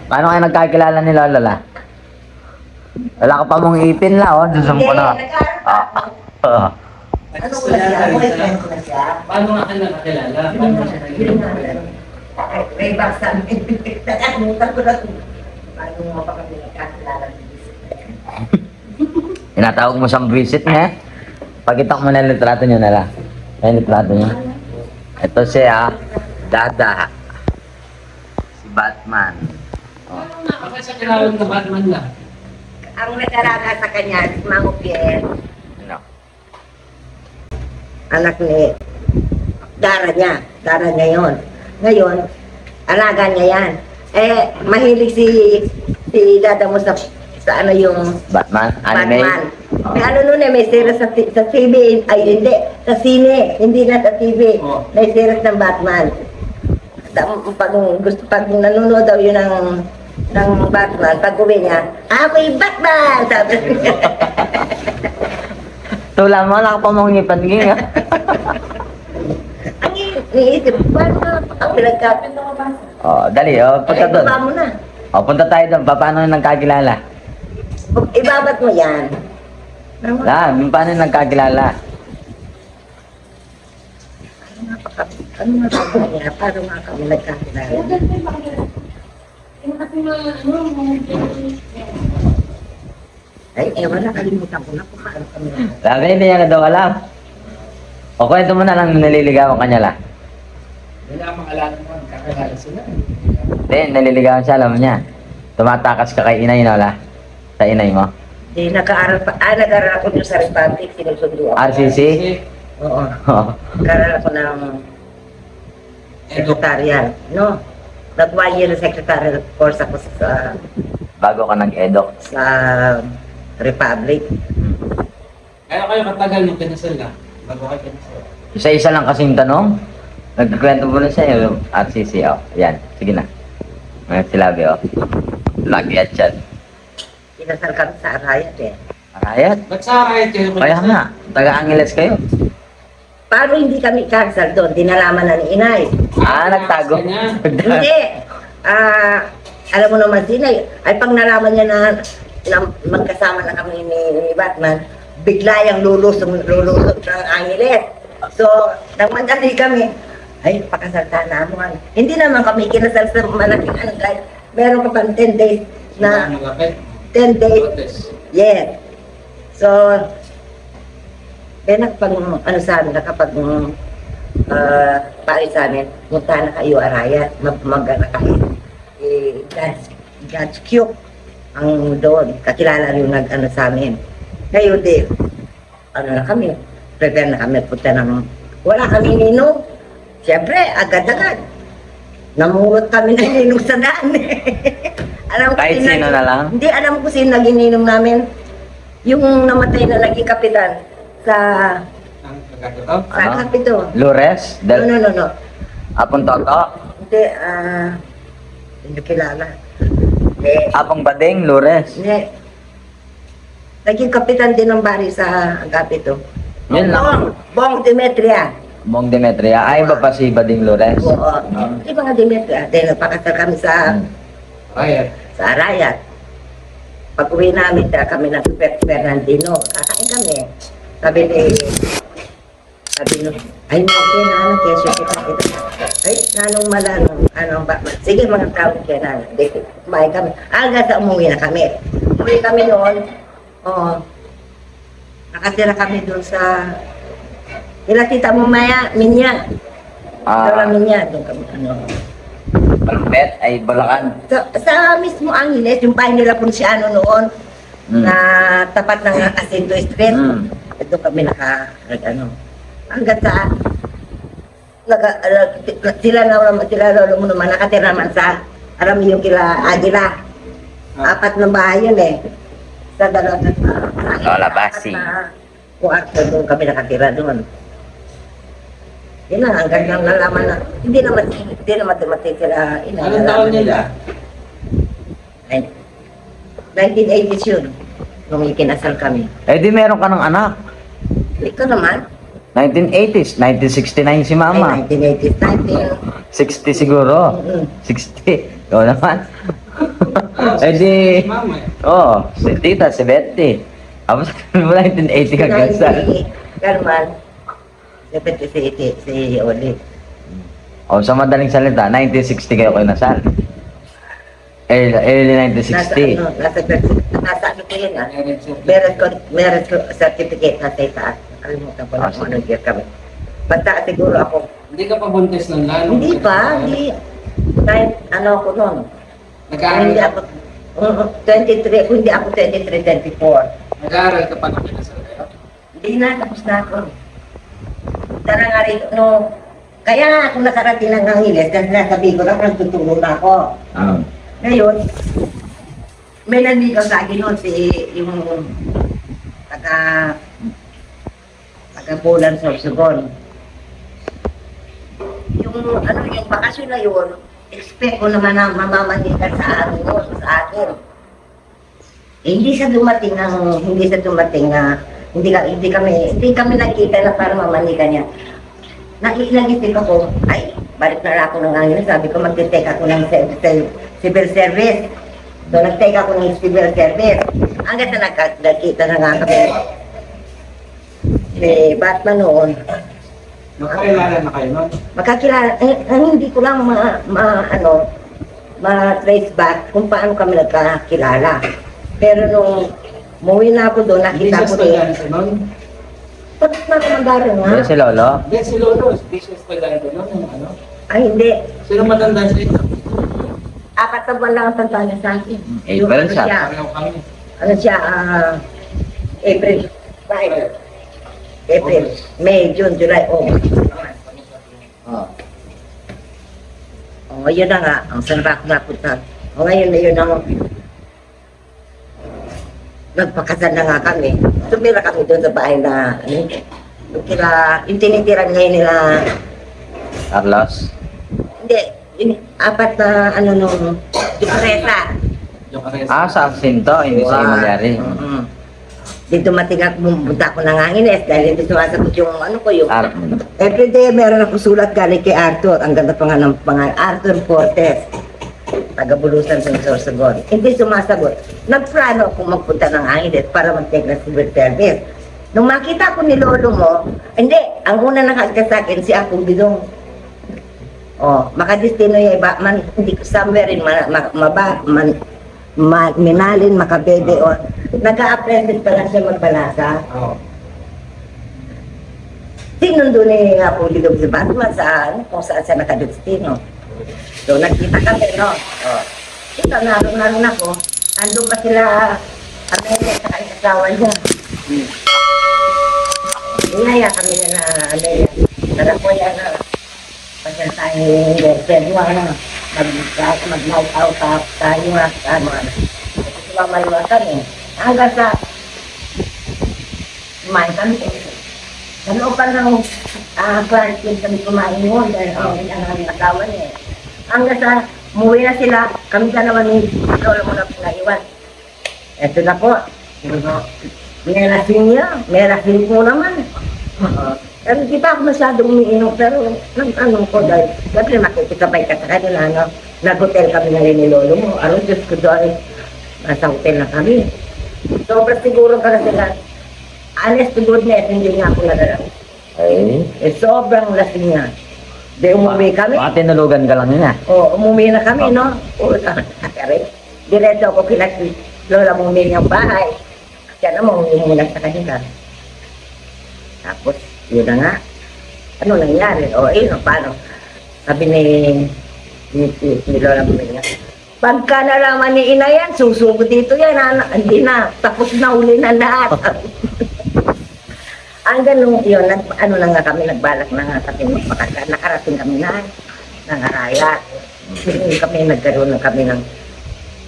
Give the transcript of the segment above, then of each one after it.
Paano kayo nagkakilala ni Lola? Wala ka pa mong ipin la, oh. Susum ko na. Ano ko na siya? Boyfriend ko na siya. Paano nga kayo nakakilala? Paano nga siya nakakilala? May baksa. Nakalimutan ko na kung paano mo pa kami nakakilala. Tinatawag mo siyang visit niya. Pakita ko mo na yung litrato niyo na lang. Yung litrato niyo. Ito siya, Dada. Si Batman. Paano nga kapag siya kilala ng Batman lang? Ang nag-alaga sa kanya, si Mango Pierre, Ano? anak ni Dara niya yun. Ngayon, alaga niya yan. Eh, mahilig si Dada mo sa ano yung Batman? Anime? Batman. May ano nun eh, may series sa TV, ay hindi, sa sine, hindi na sa TV. Oh. May series ng Batman. Pag nanonood daw yun ng Batman, pag uwi niya, ako'y Batman! Sabi niya. Tula mo, nakapamangnipan nga. Ang iniisip, paano ang pinagkapin na ba? Oh, dali, oh, punta doon. Ibaba mo na. Oh, punta tayo doon. Paano nagkakilala? Ibabat mo yan. Paano nagkakilala? Ano nga ba niya? Paano nga kami nagkakilala? Ay, ewan na, kalimutan ko na kung paano kami nagkakilala. Sabi, hindi niya na daw alam. O, kwento mo na lang naliligawan ka niya la. Wala ang alam mo, kakilala sila. Hindi, naliligawan siya, alam mo niya. Tumatakas ka kay inay, no, la? Sa inay mo. Hindi, nag-aaral ako dun sa Republic, sinusundo ako. RCC? Oo. Oo. Nag-aaral ako ng secretarial, no? Nag-1 year na secretarial course ako Bago ka nag-edok. sa Republic. Kaya kayo katagal nung kinasal na? Bago kayo kinasal? Isa-isa lang kasing tanong. Nagkikwento mo na siya yung RCC, oh. Yan, sige na. Mga silabi, oh. Lagi at chat. Kinasal kami sa Arayat eh. Arayat? Ba't sa riot kayo kinasal? Kaya nga, taga-Angeles kayo. Paano hindi kami cancel doon? Dinalaman na ni Inay. Nagtago. Hindi. Alam mo naman si Inay, ay pag nalaman niya na magkasama na kami ni Batman, bigla yung lulusong ng Angeles. So, nagmadali kami. Ay, pakasalta na mo. Hindi naman kami kinasal sa malaking ano guys. Meron ka pang 10 days na 10 days. Yes. So, kaya nakapag, ano sa amin, nakapag pari sa amin, punta na kayo Arayat, mag-na kayo. God's cute ang doon, kakilala rin nag-ano sa amin. Ngayon din, ano na kami, prepare na kami, punta ng, wala kami ninong. Siyempre, agad-agad. Namulot kami ng ninong sa daan alam ko Kahit sino na lang? Hindi, alam ko sino naging ninong namin. Yung namatay na naging kapitan sa Kapito. Lures? No. Apong Toto? Hindi, hindi kilala. Apong Bading? Lures? Hindi. Naging kapitan din ng bari sa Kapito. Yun lang. Bong Demetria. Bong Demetria. Ay, ba pa si Bading Lures? Oo. Di ba nga Demetria? Dahil nagpakasal kami sa Arayat. Pag uwi namin, kami ng Fernandino. Kakain kami. Sabi no, ay okay na, ano, kesyo kita. Ay, nanong malanong, anong ba? Sige, mga tao kaya na, kumain kami. Hanggang sa umuwi na kami. Umuwi kami noon, nakatira kami doon sa, tita mo Maya, Minya. Dora Minya, doon kami, Palpet ay Bulacan. Sa mismo Angeles, yung bahay nila Ponciano noon, na tapat ng Jacinto Street. Ito kami hanggang sa sila lolo mo naman nakatira naman sa alam mo yung kila Agila. 4 na bahay yun eh. Sa dalawa Lola Basi. Kuwarto doon kami nakatira doon. Yun lang, hanggang nang nalaman na hindi naman dumating sila. Anong taon nila? 1980s yun. Nung ikinasal kami. Eh di meron ka ng anak. Ikaw naman? 1980s, 1969 si Mama. Ay, 1980s, 60 siguro. 60. Ikaw naman. Eh di, Mama eh. oh, si Tita, si Betty. Tapos 1980 ka gasal. Kalman. 70 si Oli. O sa madaling salita, 1960 kayo nasal. Early 1960. Nasa ano ko yun ah. Marriage certificate. Meron ko certificate nasa itaas. Nakalimutan ko lang kung anong year kami. Basta siguro ako. Hindi ka pa buntis nun lalo. Hindi pa, hindi. Kahit ano ako noon. Nag-aaral Hindi ka, ako, 23, kung hindi ako 23, 24. nag-aaral ka pa nung kinasal kayo? Hindi na, tapos na ako. Tara nga rito, no. Kaya nga ako nakarating ng Angeles, kasi nasabi ko lang, nagtutulong na ako. Ngayon, may nanligaw sa akin noon yung taga-Bulan Sorsogon. Yung bakasyon na yun, expect ko naman na mamamanitan sa akin yun, sa akin. Eh, hindi siya dumating hindi kami nakita na para mamanikan niya. Nagisip ako, ay, balik na ako ng Angeles. Sabi ko, mag-take ako ng civil service. So, nag-take ako ng civil service. Hanggang sa nagkita na nga kami. Batman noon. Nakakilala na kayo nun? Makakilala, hindi ko lang ma-trace back kung paano kami nagkakilala. Pero nung muwi na ako doon, Hindi nakita siya ko rin. estudyante nun? Tapos na kumandaro nga. Ano si Lolo? Hindi, si Lolo. Hindi siya estudyante nun. Yung ano? Ay, hindi. Sino matanda sa ito? 4 na buwan lang ang tanda niya sa akin. April Yung ano siya. Pareho kami. Ano siya, April 5. April, May, June, July, August. Oh, yun na nga. Ang saan ba ako napunta? O ngayon na yun ang nagpakasal na nga kami. Tumira kami doon sa bahay na yung tinitiran ngayon nila. Carlos? Hindi, yung 4 na nung Dupresa. Yung arrest. Sa Asinto, hindi sa Imalyari. Di dumating ako, pumunta ako ng Angeles dahil hindi sumasagot yung yung Ar- everyday meron ako sulat galing kay Arthur. Ang ganda pa nga ng pangalan, Arthur Fortes. Taga-Bulusan sa Sorsogon. Hindi sumasagot. Nagplano akong magpunta ng Angeles para mag-take ng civil service. Nung makita ko ni Lolo mo, hindi, ang una nakagka sa akin si Apong Bidong. Makadistino yung iba, hindi ko somewhere in Minalin, Makabebe, o nag-a-apprentice pa lang siya magbalasa. Oo. Sinundo ni Apong Bidong si Batman kung saan siya nakadistino. So, nagkita kami, no? Ito, naroon ako. Andun pa sila, Amelia, sa kanyang asawa niya. Inaya kami na Amelia. Tara po yan na. Pasal tayo girlfriend mo, mag-night out tayo nga. Sumamaliwa kami. Hanggang sa kumain kami. Sa loob pa ng quarantine kami kumain yun dahil ang asawa niya. Hanggang sa umuwi na sila, kami ka naman ni Lolo mo na pinaiwan. Ito na po. May lasing niya, may lasing ko naman. Pero di pa ako masyadong umiinom, pero nag-ano ko dahil, siyempre makikisabay ka sa kanila, nag-hotel kami na rin ni Lolo mo. Diyos ko doon, nasa hotel na kami. Sobrang siguro ka na sila. Honest to goodness, hindi nga ako nadala. Sobrang lasing niya. Di umuwi kami. Baka tinulugan ka lang niya. Umuwi na kami, no? Diretso ako kinakit. Lola mo umuwi ng bahay. Kaya naman, umuwi sa kanila. Tapos, yun na nga. Ano nangyari? Paano? Sabi ni Lola mo nga. Pagka nalaman ni Ina yan, susugod dito yan. Hindi na. Tapos na uli na lahat. Hanggang nung yun, na nga kami, nagbalak na nga kami, nakarating kami na, nangaraya. Hindi kami nagkaroon na kami ng,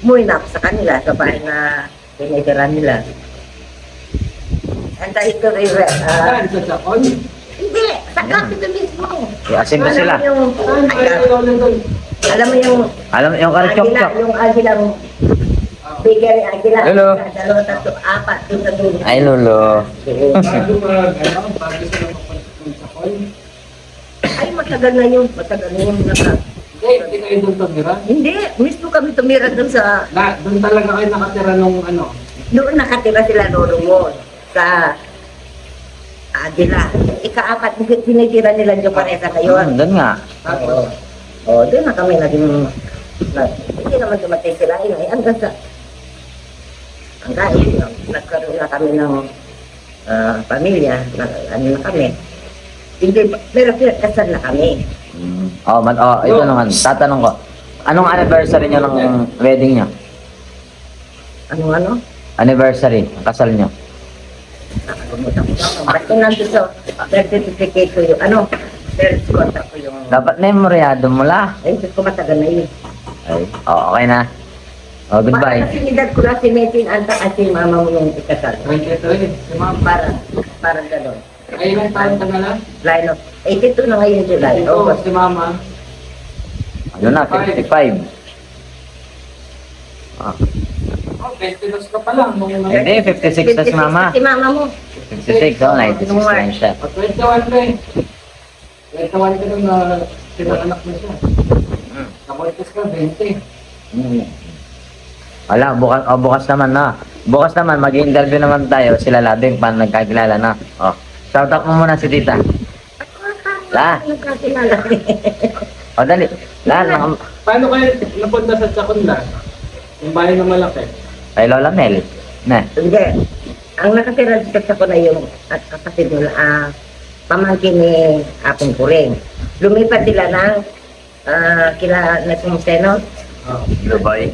umuwi na ako sa kanila, sa bahay na tinitira nila. And ito rin, Saan? Sa Chacon? hindi, sa capital mismo. Asin ba sila? Alam mo yung Alam yung karchok-chok. yung agilang, Bigay ni Aguila. Lolo. Dalawa, tatlo, apat. Doon sa dulo. Ay, lolo. Bago bago sila mapunta sa call. Ay, matagal na yun. Matagal na yun. Hindi kayo doon tumira. Hindi, mismo kami tumira doon sa... Doon talaga kayo nakatira nung ano. Doon nakatira sila lolo mo. Sa... Aguila. Ika-apat, tinitira nila yung paresa ngayon. Doon nga. Oo. Oo, doon na kami naging... Hindi naman dumatay sila. Ay, hanggang sa... Hanggang nagkaroon na kami ng pamilya. Ano na kami. Hindi, pero kasal na kami. Ito naman. Tatanong ko. Anong anniversary nyo ng wedding nyo? Ano? Anniversary, kasal nyo. Nakalimutan ko. Basta nandun sa birth certificate ko yung ano, birth contact ko yung... Dapat memoryado mo la. Ay, Diyos ko matagal na yun. Ay, okay na. Goodbye. Kasi edad ko lang si Metin Anta at si mama mo yung ikasal. 23. Si ma'am. Parang gano'n. Ay, ilang taon ka na lang? Line of 82 na ngayon July. Ito, August. si mama. Ano na, 55. Ah. Oh, 22 ka pa lang. Nung Hindi, 56 na si mama. Si mama mo. 56, 96 na yun siya. 21 ka eh. 21 ka nung pinanganak mo siya. Nakulitas ka, 20. Wala, bukas naman na. Bukas naman, mag-interview naman tayo. Sila labing paano nagkakilala na. Shoutout mo muna si tita. La. Nagkakilala. Dali. La. Paano kayo napunta sa Chacunda? Yung bahay na malaki. Kay Lola Mel. Na. Hindi. Ang nakatira dito ko na yung at kapatid nila, pamangkin ni Apong Kuring. Lumipat sila ng kila Nepomuceno. Oh. Dubai.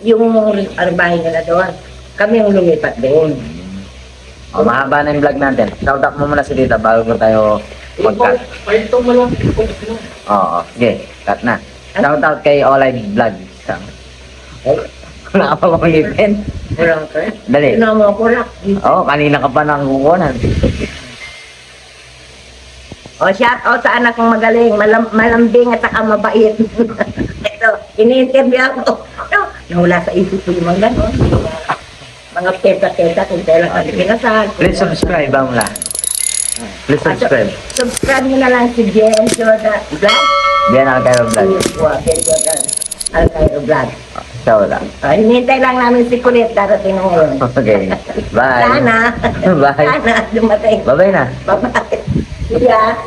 Yung bahay nila doon. Kami yung lumipat doon. Mahaba na yung vlog natin. Shoutout mo muna si tita bago tayo mag-cut. Part 2 mo lang. Oo, sige. Cut na. Shoutout kay Olay Vlog. Ay, Wala ka pa mamangipin. kurang ka. Dali. Sino mo kurang? Kanina ka pa nang kukunan. Shout out sa anak kong magaling, malambing at saka mabait. Ito, ini-interview ako. Nawala sa isip ko yung mga ganon. Mga peta-peta kung kailan ka kinasal. Please subscribe, Bangla. Please subscribe. Subscribe nyo na lang si Jen Jordan Vlog. Diyan ako kayo vlog. Jen Jordan Alcairo Vlog. Shoutout. Hinihintay lang namin si Kulit, darating na ngayon. Okay. Bye. Sana. Bye. Sana dumating. Bye-bye na. Bye-bye. Yeah.